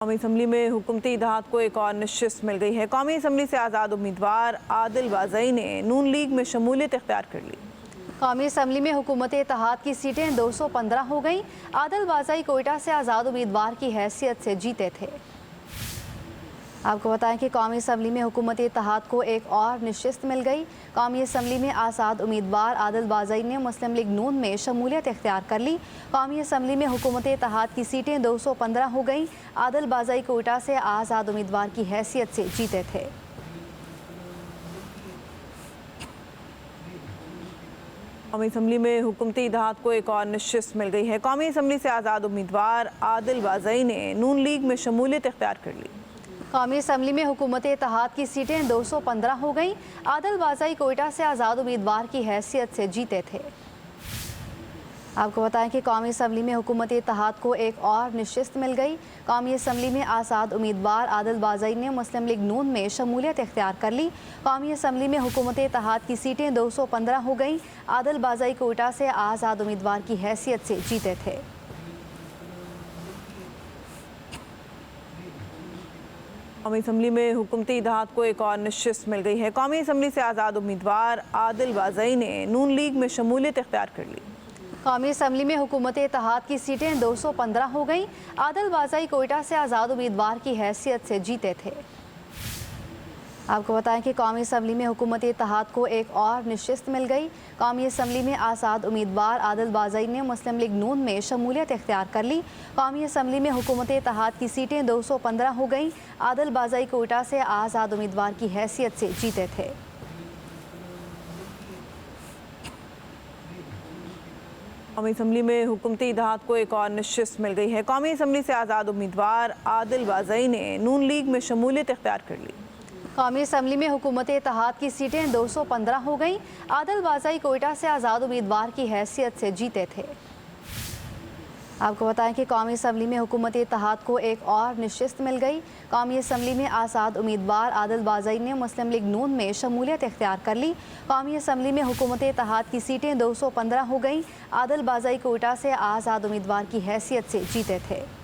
कौमी असम्बली में हुकूमती इत्तेहाद को एक और नशिस्त मिल गई है। कौमी असम्बली से आज़ाद उम्मीदवार आदिल बाज़ई ने नून लीग में शमूलियत इख्तियार कर ली। कौमी असम्बली में हुकूमती इत्तेहाद की सीटें 215 हो गईं। आदिल बाज़ई कोयटा से आज़ाद उम्मीदवार की हैसियत से जीते थे। आपको बताएं कि कौमी असम्बली में हुकूमती इत्तेहाद को एक और नशिस्त मिल गई। कौमी असम्बली में आज़ाद उम्मीदवार आदिल बाज़ई ने मुस्लिम लीग नून में शमूलियत इख्तियार कर ली। कौमी असम्बली में हुकूमती इत्तेहाद की सीटें 215 हो गईं। आदिल बाज़ई कोयटा से आज़ाद उम्मीदवार की हैसियत से जीते थे। कौमी असम्बली में हुकूमती इत्तेहाद को एक और नशिस्त मिल गई है। कौमी असम्बली से आज़ाद उम्मीदवार आदिल बाज़ई ने नून लीग में शमूलियत इख्तियार कर ली। कौमी असम्बली में हुकूमती इत्तेहाद की सीटें 215 हो गईं। आदिल बाज़ई कोयटा से आज़ाद उम्मीदवार की हैसियत से जीते थे। आपको बताएं कि कौमी असम्बली में हुकूमती इत्तेहाद को एक और नशिस्त मिल गई। कौमी असम्बली में आज़ाद उम्मीदवार आदिल बाज़ई ने मुस्लिम लीग नून में शमूलियत इख्तियार कर ली। कौमी असम्बली में हुकूमती इत्तेहाद की सीटें 215 हो गईं। आदिल बाज़ई कोयटा से आज़ाद उम्मीदवार की हैसियत से जीते थे। कौमी असम्बली में हुकूमती इत्तेहाद को एक और नशिस्त मिल गई है। कौमी असम्बली से आज़ाद उम्मीदवार आदिल बाज़ई ने नून लीग में शमूलियत इख्तियार कर ली। कौमी असम्बली में हुकूमती इत्तेहाद की सीटें 215 हो गईं। आदिल बाज़ई कोयटा से आज़ाद उम्मीदवार की हैसियत से जीते थे। आपको बताएं कि कौमी असम्बली में हुकूमती इत्तेहाद को एक और नशिस्त मिल गई। कौमी असम्बली में आज़ाद उम्मीदवार आदिल बाज़ई ने मुस्लिम लीग नून में शमूलियत इख्तियार कर ली। कौमी असम्बली में हुकूमती इत्तेहाद की सीटें 215 हो गईं। आदिल बाज़ई कोयटा से आज़ाद उम्मीदवार की हैसियत से जीते थे। कौमी असम्बली में हुकूमती इत्तेहाद को एक और नशिस्त मिल गई है। कौमी असम्बली से आज़ाद उम्मीदवार आदिल बाज़ई ने नून लीग में शमूलियत इख्तियार कर ली। कौमी असम्बली में हुकूमती इत्तेहाद की सीटें 215 हो गईं। आदिल बाज़ई कोयटा से आज़ाद उम्मीदवार की हैसियत से जीते थे। आपको बताएं कि कौमी असम्बली में हुकूमती इत्तेहाद को एक और नशिस्त मिल गई। कौमी असम्बली में आज़ाद उम्मीदवार आदिल बाज़ई ने मुस्लिम लीग नून में शमूलियत इख्तियार कर ली। कौमी असम्बली में हुकूमती इत्तेहाद की सीटें 215 हो गईं। आदिल बाज़ई कोयटा से आज़ाद उम्मीदवार की हैसियत से जीते थे।